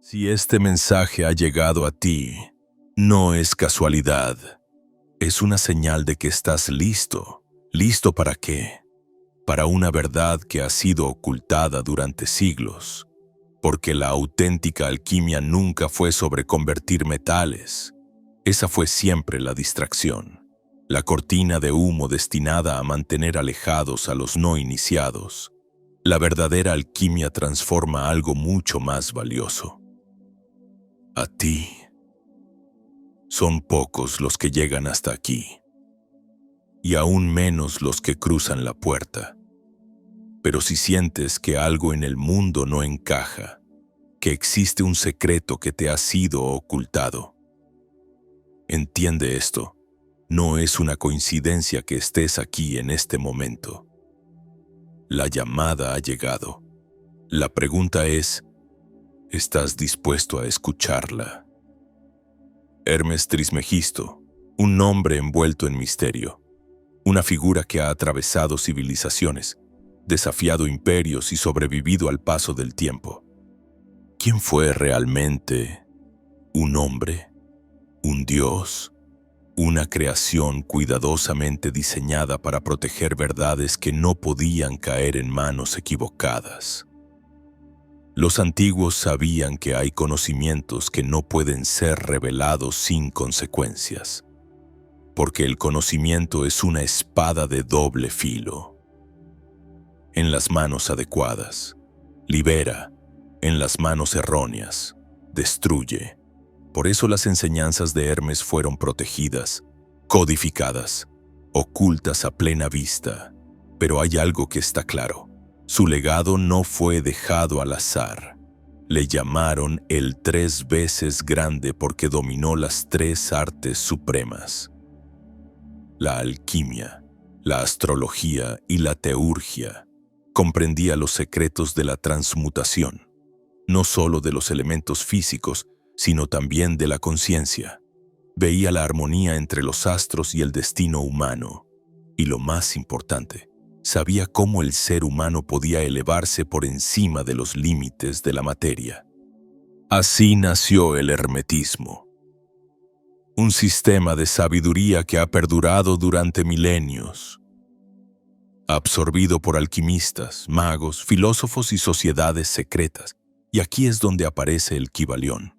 Si este mensaje ha llegado a ti, no es casualidad. Es una señal de que estás listo. ¿Listo para qué? Para una verdad que ha sido ocultada durante siglos. Porque la auténtica alquimia nunca fue sobre convertir metales. Esa fue siempre la distracción. La cortina de humo destinada a mantener alejados a los no iniciados. La verdadera alquimia transforma algo mucho más valioso. A ti. Son pocos los que llegan hasta aquí, y aún menos los que cruzan la puerta. Pero si sientes que algo en el mundo no encaja, que existe un secreto que te ha sido ocultado, entiende esto, no es una coincidencia que estés aquí en este momento. La llamada ha llegado. La pregunta es, ¿estás dispuesto a escucharla? Hermes Trismegisto, un nombre envuelto en misterio, una figura que ha atravesado civilizaciones, desafiado imperios y sobrevivido al paso del tiempo. ¿Quién fue realmente? ¿Un hombre? ¿Un dios? ¿Una creación cuidadosamente diseñada para proteger verdades que no podían caer en manos equivocadas? Los antiguos sabían que hay conocimientos que no pueden ser revelados sin consecuencias, porque el conocimiento es una espada de doble filo. En las manos adecuadas, libera; en las manos erróneas, destruye. Por eso las enseñanzas de Hermes fueron protegidas, codificadas, ocultas a plena vista. Pero hay algo que está claro. Su legado no fue dejado al azar. Le llamaron el 3 veces grande porque dominó las 3 artes supremas: la alquimia, la astrología y la teurgia. Comprendía los secretos de la transmutación, no solo de los elementos físicos, sino también de la conciencia. Veía la armonía entre los astros y el destino humano. Y lo más importante, sabía cómo el ser humano podía elevarse por encima de los límites de la materia. Así nació el hermetismo. Un sistema de sabiduría que ha perdurado durante milenios, absorbido por alquimistas, magos, filósofos y sociedades secretas. Y aquí es donde aparece el Kybalión.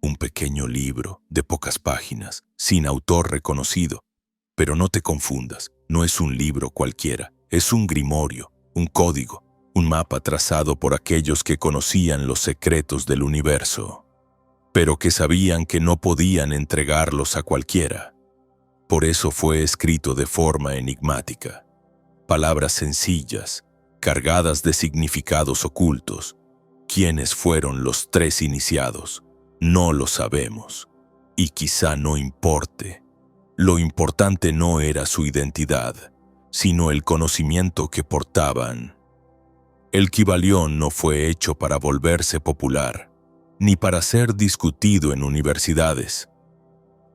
Un pequeño libro de pocas páginas, sin autor reconocido. Pero no te confundas, no es un libro cualquiera, es un grimorio, un código, un mapa trazado por aquellos que conocían los secretos del universo, pero que sabían que no podían entregarlos a cualquiera. Por eso fue escrito de forma enigmática. Palabras sencillas, cargadas de significados ocultos. ¿Quiénes fueron los 3 iniciados? No lo sabemos, y quizá no importe. Lo importante no era su identidad, sino el conocimiento que portaban. El Kybalión no fue hecho para volverse popular, ni para ser discutido en universidades.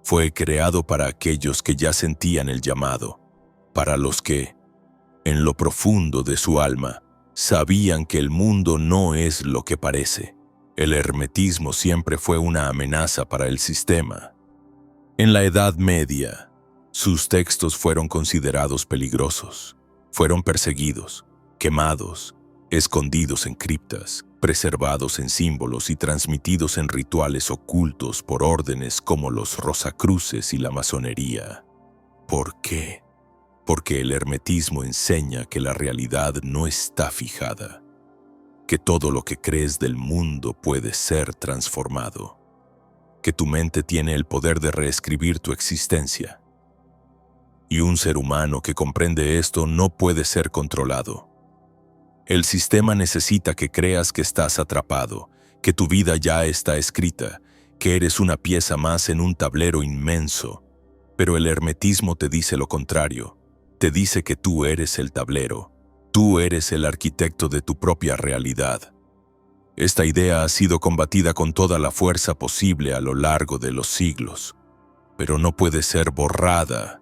Fue creado para aquellos que ya sentían el llamado, para los que, en lo profundo de su alma, sabían que el mundo no es lo que parece. El hermetismo siempre fue una amenaza para el sistema. En la Edad Media, sus textos fueron considerados peligrosos. Fueron perseguidos, quemados, escondidos en criptas, preservados en símbolos y transmitidos en rituales ocultos por órdenes como los Rosacruces y la masonería. ¿Por qué? Porque el hermetismo enseña que la realidad no está fijada, que todo lo que crees del mundo puede ser transformado, que tu mente tiene el poder de reescribir tu existencia. Y un ser humano que comprende esto no puede ser controlado. El sistema necesita que creas que estás atrapado, que tu vida ya está escrita, que eres una pieza más en un tablero inmenso. Pero el hermetismo te dice lo contrario. Te dice que tú eres el tablero. Tú eres el arquitecto de tu propia realidad. Esta idea ha sido combatida con toda la fuerza posible a lo largo de los siglos, pero no puede ser borrada.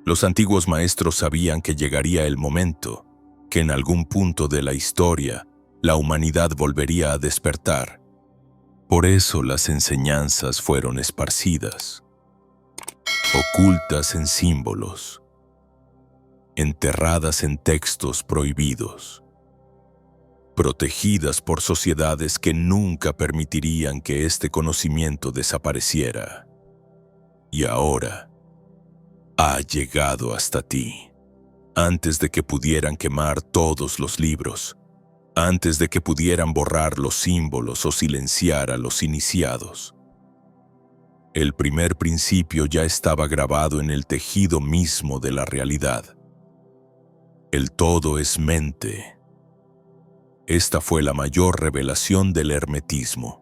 Los antiguos maestros sabían que llegaría el momento, que en algún punto de la historia, la humanidad volvería a despertar, Por eso las enseñanzas fueron esparcidas, ocultas en símbolos, enterradas en textos prohibidos, protegidas por sociedades que nunca permitirían que este conocimiento desapareciera. Y ahora ha llegado hasta ti, antes de que pudieran quemar todos los libros, antes de que pudieran borrar los símbolos o silenciar a los iniciados. El primer principio ya estaba grabado en el tejido mismo de la realidad. El todo es mente. Esta fue la mayor revelación del hermetismo.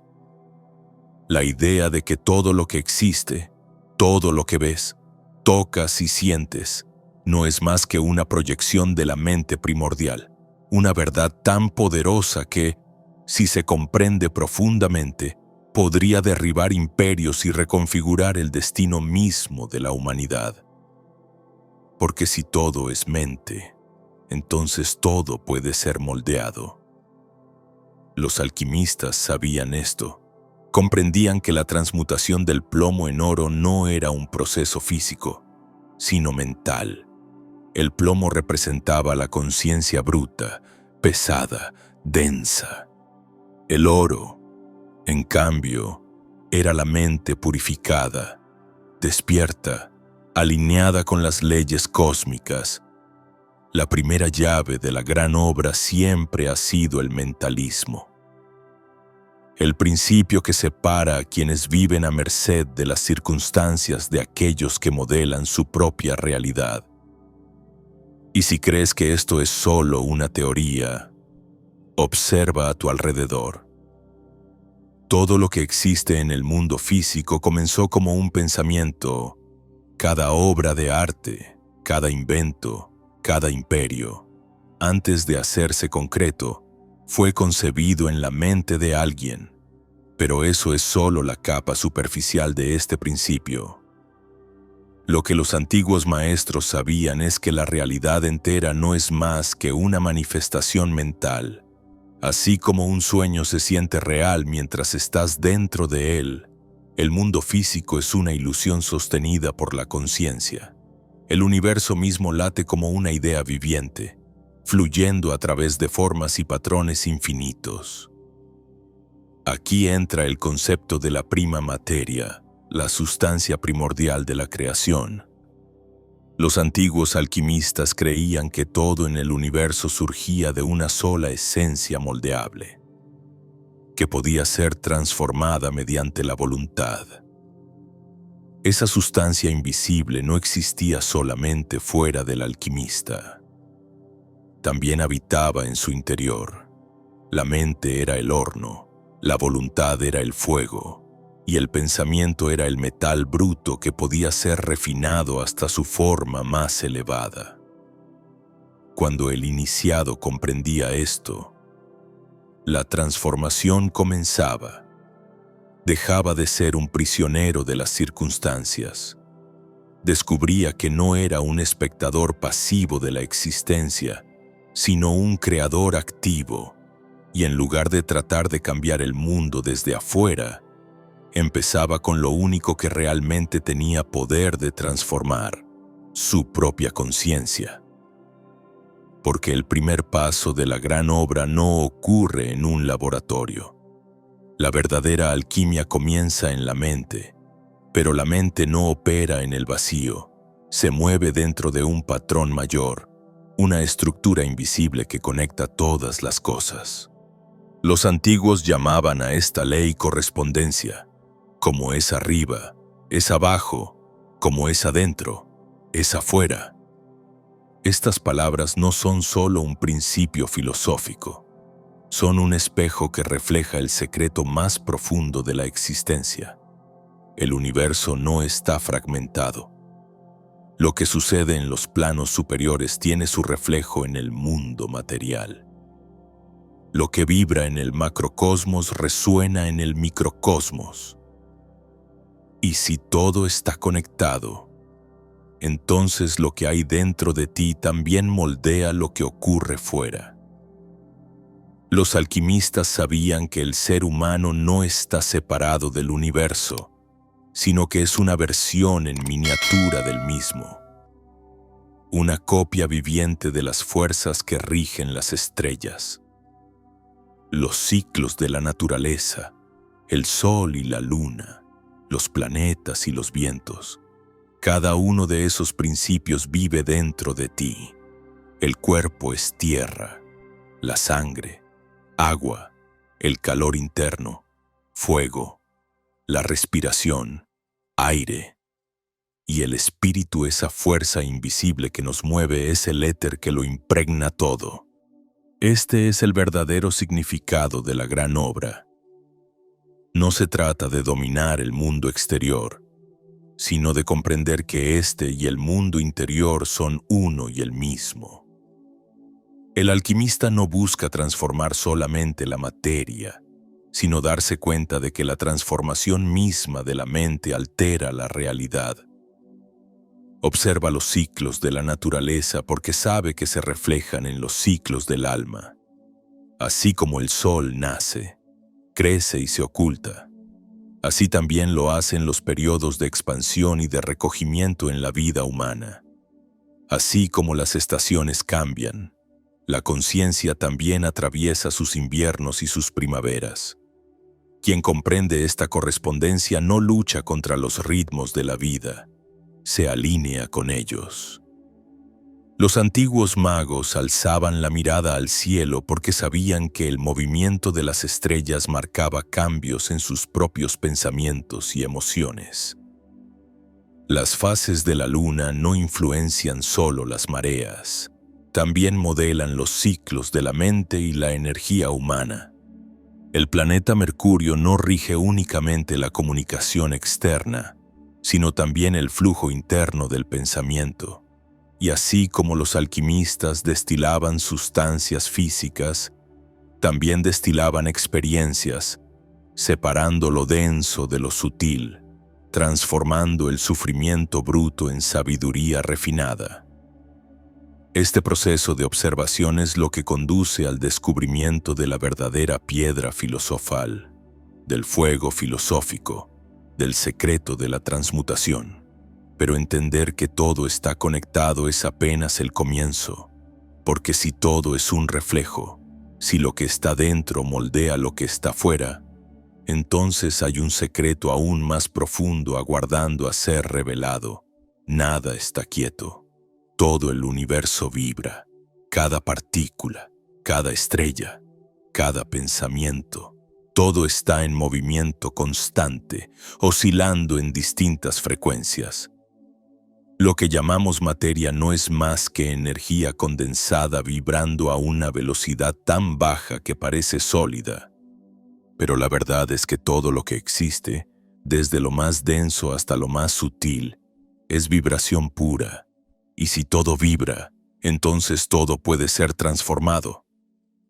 La idea de que todo lo que existe, todo lo que ves, tocas y sientes, no es más que una proyección de la mente primordial, una verdad tan poderosa que, si se comprende profundamente, podría derribar imperios y reconfigurar el destino mismo de la humanidad. Porque si todo es mente, entonces todo puede ser moldeado. Los alquimistas sabían esto. Comprendían que la transmutación del plomo en oro no era un proceso físico, sino mental. El plomo representaba la conciencia bruta, pesada, densa. El oro, en cambio, era la mente purificada, despierta, alineada con las leyes cósmicas. La primera llave de la gran obra siempre ha sido el mentalismo. El principio que separa a quienes viven a merced de las circunstancias de aquellos que modelan su propia realidad. Y si crees que esto es solo una teoría, observa a tu alrededor. Todo lo que existe en el mundo físico comenzó como un pensamiento. Cada obra de arte, cada invento, cada imperio, antes de hacerse concreto, fue concebido en la mente de alguien. Pero eso es solo la capa superficial de este principio. Lo que los antiguos maestros sabían es que la realidad entera no es más que una manifestación mental. Así como un sueño se siente real mientras estás dentro de él, el mundo físico es una ilusión sostenida por la conciencia. El universo mismo late como una idea viviente, fluyendo a través de formas y patrones infinitos. Aquí entra el concepto de la prima materia, la sustancia primordial de la creación. Los antiguos alquimistas creían que todo en el universo surgía de una sola esencia moldeable, que podía ser transformada mediante la voluntad. Esa sustancia invisible no existía solamente fuera del alquimista. También habitaba en su interior. La mente era el horno, la voluntad era el fuego, y el pensamiento era el metal bruto que podía ser refinado hasta su forma más elevada. Cuando el iniciado comprendía esto, la transformación comenzaba. Dejaba de ser un prisionero de las circunstancias. Descubría que no era un espectador pasivo de la existencia, sino un creador activo, y en lugar de tratar de cambiar el mundo desde afuera, empezaba con lo único que realmente tenía poder de transformar, su propia conciencia. Porque el primer paso de la gran obra no ocurre en un laboratorio. La verdadera alquimia comienza en la mente, pero la mente no opera en el vacío, se mueve dentro de un patrón mayor, una estructura invisible que conecta todas las cosas. Los antiguos llamaban a esta ley correspondencia. Como es arriba, es abajo, como es adentro, es afuera. Estas palabras no son solo un principio filosófico, son un espejo que refleja el secreto más profundo de la existencia. El universo no está fragmentado. Lo que sucede en los planos superiores tiene su reflejo en el mundo material. Lo que vibra en el macrocosmos resuena en el microcosmos. Y si todo está conectado, entonces lo que hay dentro de ti también moldea lo que ocurre fuera. Los alquimistas sabían que el ser humano no está separado del universo, sino que es una versión en miniatura del mismo, una copia viviente de las fuerzas que rigen las estrellas, los ciclos de la naturaleza, el sol y la luna, los planetas y los vientos. Cada uno de esos principios vive dentro de ti. El cuerpo es tierra, la sangre, agua, el calor interno, fuego, la respiración, aire. Y el espíritu, esa fuerza invisible que nos mueve, es el éter que lo impregna todo. Este es el verdadero significado de la gran obra. No se trata de dominar el mundo exterior, sino de comprender que este y el mundo interior son uno y el mismo. El alquimista no busca transformar solamente la materia, sino darse cuenta de que la transformación misma de la mente altera la realidad. Observa los ciclos de la naturaleza porque sabe que se reflejan en los ciclos del alma. Así como el sol nace, crece y se oculta, así también lo hacen los periodos de expansión y de recogimiento en la vida humana. Así como las estaciones cambian, la conciencia también atraviesa sus inviernos y sus primaveras. Quien comprende esta correspondencia no lucha contra los ritmos de la vida, se alinea con ellos. Los antiguos magos alzaban la mirada al cielo porque sabían que el movimiento de las estrellas marcaba cambios en sus propios pensamientos y emociones. Las fases de la luna no influencian solo las mareas, también modelan los ciclos de la mente y la energía humana. El planeta Mercurio no rige únicamente la comunicación externa, sino también el flujo interno del pensamiento. Y así como los alquimistas destilaban sustancias físicas, también destilaban experiencias, separando lo denso de lo sutil, transformando el sufrimiento bruto en sabiduría refinada. Este proceso de observación es lo que conduce al descubrimiento de la verdadera piedra filosofal, del fuego filosófico, del secreto de la transmutación. Pero entender que todo está conectado es apenas el comienzo, porque si todo es un reflejo, si lo que está dentro moldea lo que está fuera, entonces hay un secreto aún más profundo aguardando a ser revelado. Nada está quieto, todo el universo vibra, cada partícula, cada estrella, cada pensamiento, todo está en movimiento constante, oscilando en distintas frecuencias. Lo que llamamos materia no es más que energía condensada vibrando a una velocidad tan baja que parece sólida. Pero la verdad es que todo lo que existe, desde lo más denso hasta lo más sutil, es vibración pura. Y si todo vibra, entonces todo puede ser transformado.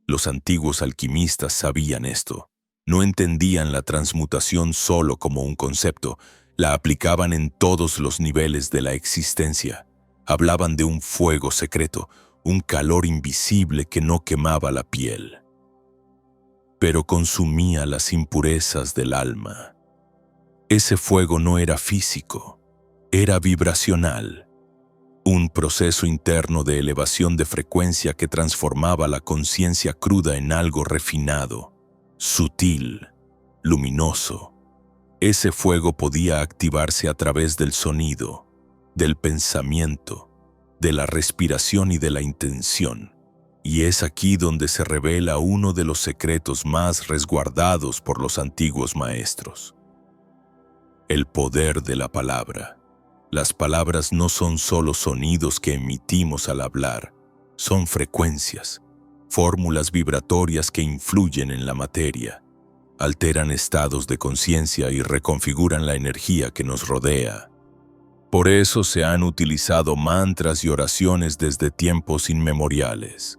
Los antiguos alquimistas sabían esto. No entendían la transmutación solo como un concepto, la aplicaban en todos los niveles de la existencia. Hablaban de un fuego secreto, un calor invisible que no quemaba la piel, pero consumía las impurezas del alma. Ese fuego no era físico, era vibracional, un proceso interno de elevación de frecuencia que transformaba la conciencia cruda en algo refinado, sutil, luminoso. Ese fuego podía activarse a través del sonido, del pensamiento, de la respiración y de la intención. Y es aquí donde se revela uno de los secretos más resguardados por los antiguos maestros. El poder de la palabra. Las palabras no son solo sonidos que emitimos al hablar, son frecuencias, fórmulas vibratorias que influyen en la materia. Alteran estados de conciencia y reconfiguran la energía que nos rodea. Por eso se han utilizado mantras y oraciones desde tiempos inmemoriales,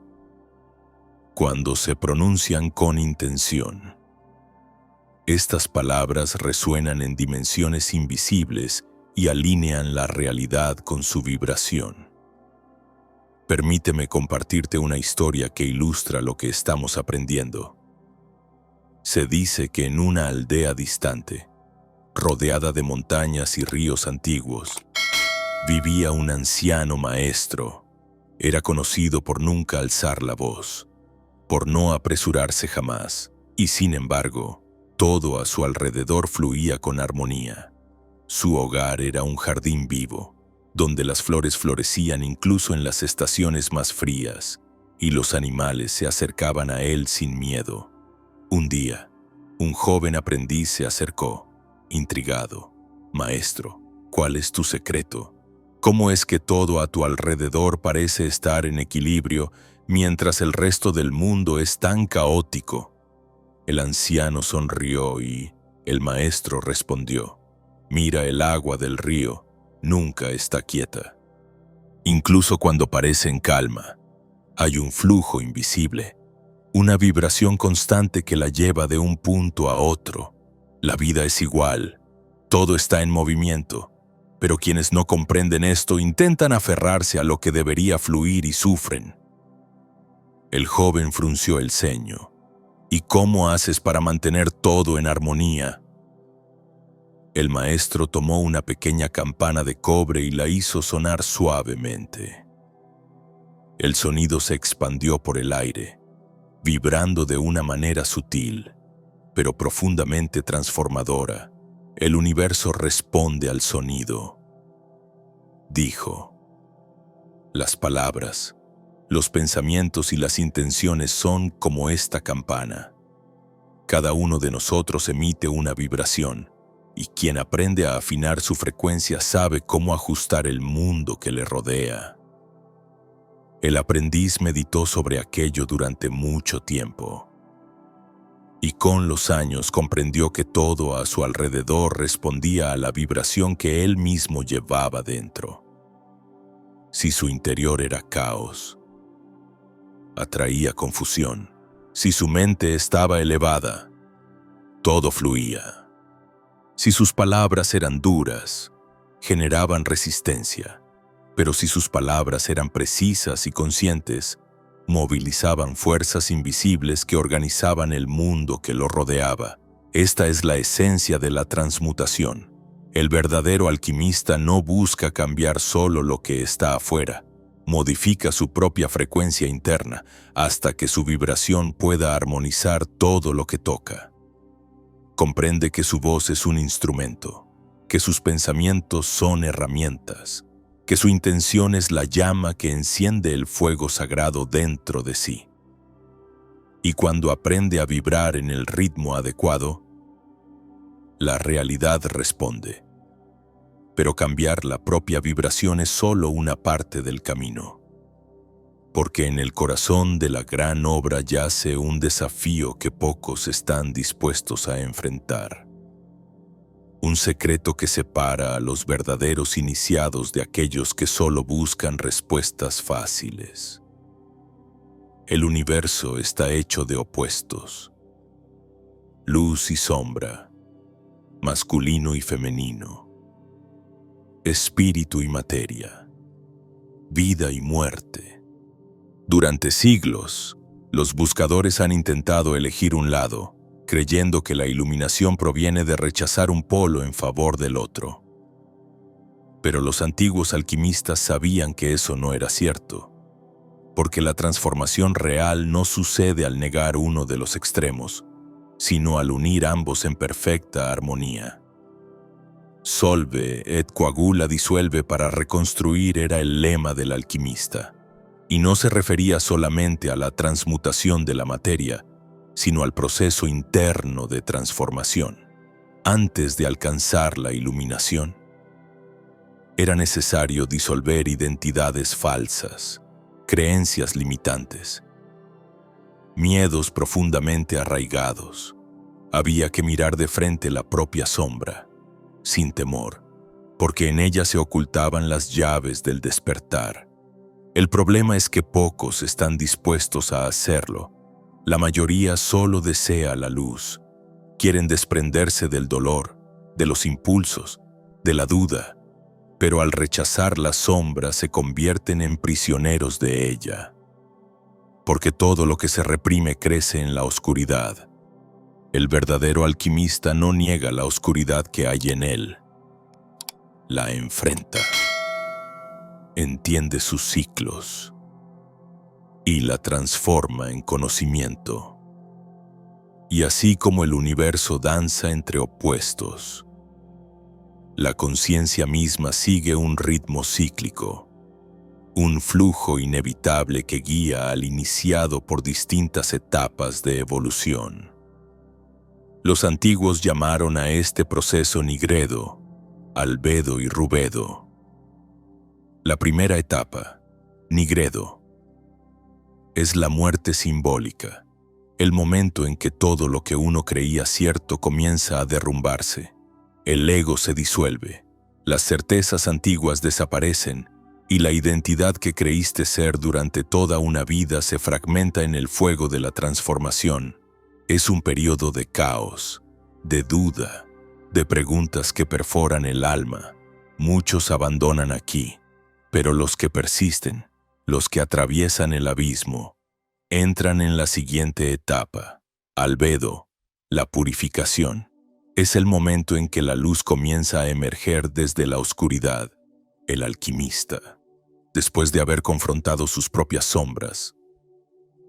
cuando se pronuncian con intención. Estas palabras resuenan en dimensiones invisibles y alinean la realidad con su vibración. Permíteme compartirte una historia que ilustra lo que estamos aprendiendo. Se dice que en una aldea distante, rodeada de montañas y ríos antiguos, vivía un anciano maestro. Era conocido por nunca alzar la voz, por no apresurarse jamás, y sin embargo, todo a su alrededor fluía con armonía. Su hogar era un jardín vivo, donde las flores florecían incluso en las estaciones más frías, y los animales se acercaban a él sin miedo. Un día, un joven aprendiz se acercó, intrigado. «Maestro, ¿cuál es tu secreto? ¿Cómo es que todo a tu alrededor parece estar en equilibrio mientras el resto del mundo es tan caótico?» El anciano sonrió y el maestro respondió: «Mira el agua del río, nunca está quieta. Incluso cuando parece en calma, hay un flujo invisible, una vibración constante que la lleva de un punto a otro. La vida es igual, todo está en movimiento. Pero quienes no comprenden esto intentan aferrarse a lo que debería fluir y sufren». El joven frunció el ceño. «¿Y cómo haces para mantener todo en armonía?». El maestro tomó una pequeña campana de cobre y la hizo sonar suavemente. El sonido se expandió por el aire, vibrando de una manera sutil, pero profundamente transformadora. «El universo responde al sonido», dijo. «Las palabras, los pensamientos y las intenciones son como esta campana. Cada uno de nosotros emite una vibración, y quien aprende a afinar su frecuencia sabe cómo ajustar el mundo que le rodea». El aprendiz meditó sobre aquello durante mucho tiempo, y con los años comprendió que todo a su alrededor respondía a la vibración que él mismo llevaba dentro. Si su interior era caos, atraía confusión. Si su mente estaba elevada, todo fluía. Si sus palabras eran duras, generaban resistencia. Pero si sus palabras eran precisas y conscientes, movilizaban fuerzas invisibles que organizaban el mundo que lo rodeaba. Esta es la esencia de la transmutación. El verdadero alquimista no busca cambiar solo lo que está afuera, modifica su propia frecuencia interna hasta que su vibración pueda armonizar todo lo que toca. Comprende que su voz es un instrumento, que sus pensamientos son herramientas, que su intención es la llama que enciende el fuego sagrado dentro de sí. Y cuando aprende a vibrar en el ritmo adecuado, la realidad responde. Pero cambiar la propia vibración es solo una parte del camino, porque en el corazón de la gran obra yace un desafío que pocos están dispuestos a enfrentar. Un secreto que separa a los verdaderos iniciados de aquellos que solo buscan respuestas fáciles. El universo está hecho de opuestos, luz y sombra, masculino y femenino, espíritu y materia, vida y muerte. Durante siglos, los buscadores han intentado elegir un lado, creyendo que la iluminación proviene de rechazar un polo en favor del otro. Pero los antiguos alquimistas sabían que eso no era cierto, porque la transformación real no sucede al negar uno de los extremos, sino al unir ambos en perfecta armonía. Solve et coagula disuelve para reconstruir era el lema del alquimista, y no se refería solamente a la transmutación de la materia, sino al proceso interno de transformación. Antes de alcanzar la iluminación, era necesario disolver identidades falsas, creencias limitantes, miedos profundamente arraigados. Había que mirar de frente la propia sombra, sin temor, porque en ella se ocultaban las llaves del despertar. El problema es que pocos están dispuestos a hacerlo. La mayoría solo desea la luz. Quieren desprenderse del dolor, de los impulsos, de la duda. pero al rechazar la sombra se convierten en prisioneros de ella. Porque todo lo que se reprime crece en la oscuridad. El verdadero alquimista no niega la oscuridad que hay en él. La enfrenta. Entiende sus ciclos y la transforma en conocimiento. Y así como el universo danza entre opuestos, la conciencia misma sigue un ritmo cíclico, un flujo inevitable que guía al iniciado por distintas etapas de evolución. Los antiguos llamaron a este proceso nigredo, albedo y rubedo. La primera etapa, nigredo, es la muerte simbólica, el momento en que todo lo que uno creía cierto comienza a derrumbarse. El ego se disuelve, las certezas antiguas desaparecen y la identidad que creíste ser durante toda una vida se fragmenta en el fuego de la transformación. Es un periodo de caos, de duda, de preguntas que perforan el alma. Muchos abandonan aquí, pero los que persisten, los que atraviesan el abismo, entran en la siguiente etapa, albedo, la purificación. Es el momento en que la luz comienza a emerger desde la oscuridad. El alquimista, después de haber confrontado sus propias sombras,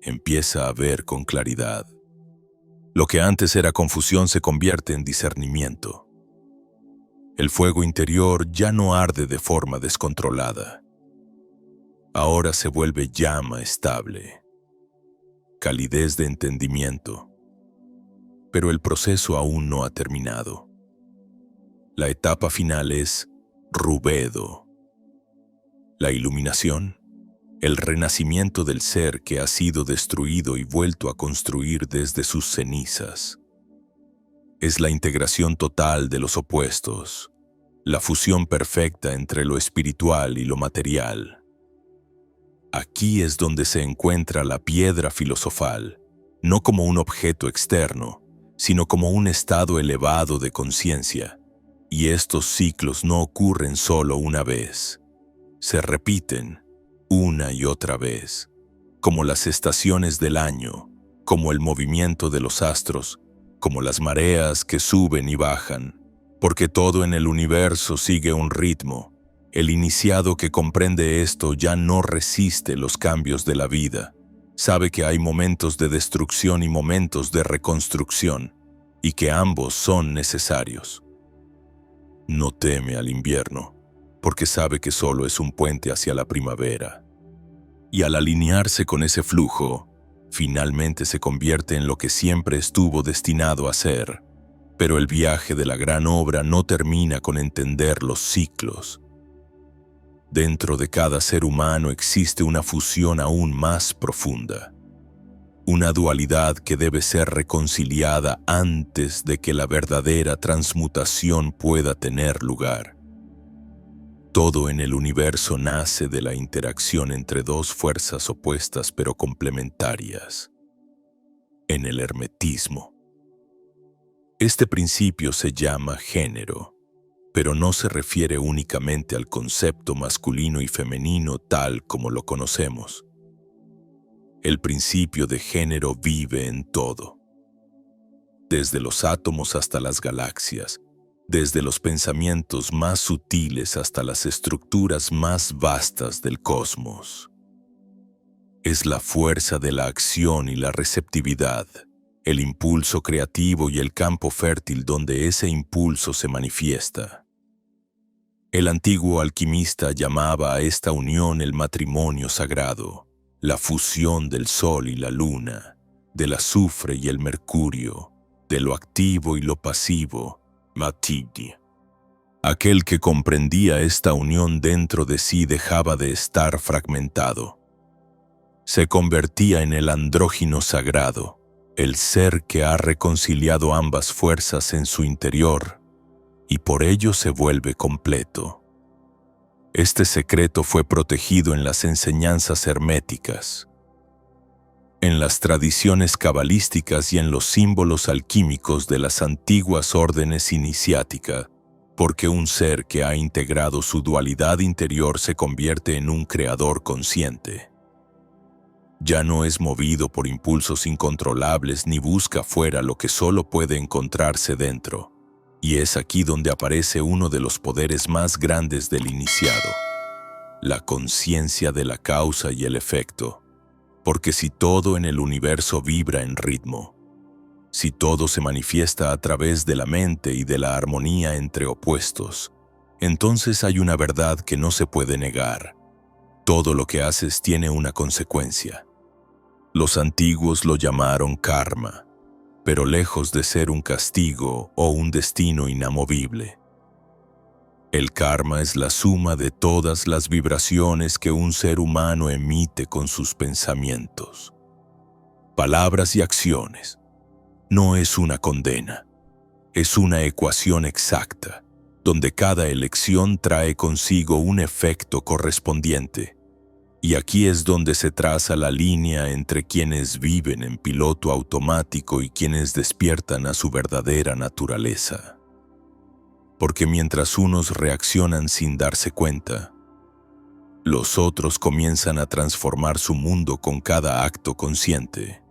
empieza a ver con claridad. Lo que antes era confusión se convierte en discernimiento. El fuego interior ya no arde de forma descontrolada. Ahora se vuelve llama estable, calidez de entendimiento. Pero el proceso aún no ha terminado. La etapa final es rubedo. La iluminación, el renacimiento del ser que ha sido destruido y vuelto a construir desde sus cenizas. Es la integración total de los opuestos, la fusión perfecta entre lo espiritual y lo material. Aquí es donde se encuentra la piedra filosofal, no como un objeto externo, sino como un estado elevado de conciencia. Y estos ciclos no ocurren solo una vez. Se repiten una y otra vez, como las estaciones del año, como el movimiento de los astros, como las mareas que suben y bajan, porque todo en el universo sigue un ritmo. El iniciado que comprende esto ya no resiste los cambios de la vida. Sabe que hay momentos de destrucción y momentos de reconstrucción, y que ambos son necesarios. No teme al invierno, porque sabe que solo es un puente hacia la primavera. Y al alinearse con ese flujo, finalmente se convierte en lo que siempre estuvo destinado a ser. Pero el viaje de la gran obra no termina con entender los ciclos. Dentro de cada ser humano existe una fusión aún más profunda. Una dualidad que debe ser reconciliada antes de que la verdadera transmutación pueda tener lugar. Todo en el universo nace de la interacción entre dos fuerzas opuestas pero complementarias. En el hermetismo. Este principio se llama género, pero no se refiere únicamente al concepto masculino y femenino tal como lo conocemos. El principio de género vive en todo. Desde los átomos hasta las galaxias, desde los pensamientos más sutiles hasta las estructuras más vastas del cosmos. Es la fuerza de la acción y la receptividad, el impulso creativo y el campo fértil donde ese impulso se manifiesta. El antiguo alquimista llamaba a esta unión el matrimonio sagrado, la fusión del sol y la luna, del azufre y el mercurio, de lo activo y lo pasivo, Matidi. Aquel que comprendía esta unión dentro de sí dejaba de estar fragmentado. Se convertía en el andrógino sagrado, el ser que ha reconciliado ambas fuerzas en su interior, y por ello se vuelve completo. Este secreto fue protegido en las enseñanzas herméticas, en las tradiciones cabalísticas y en los símbolos alquímicos de las antiguas órdenes iniciáticas, porque un ser que ha integrado su dualidad interior se convierte en un creador consciente. Ya no es movido por impulsos incontrolables ni busca fuera lo que solo puede encontrarse dentro. Y es aquí donde aparece uno de los poderes más grandes del iniciado, la conciencia de la causa y el efecto. Porque si todo en el universo vibra en ritmo, si todo se manifiesta a través de la mente y de la armonía entre opuestos, entonces hay una verdad que no se puede negar. Todo lo que haces tiene una consecuencia. Los antiguos lo llamaron karma, pero lejos de ser un castigo o un destino inamovible. El karma es la suma de todas las vibraciones que un ser humano emite con sus pensamientos, palabras y acciones. No es una condena, es una ecuación exacta, donde cada elección trae consigo un efecto correspondiente. Y aquí es donde se traza la línea entre quienes viven en piloto automático y quienes despiertan a su verdadera naturaleza. Porque mientras unos reaccionan sin darse cuenta, los otros comienzan a transformar su mundo con cada acto consciente.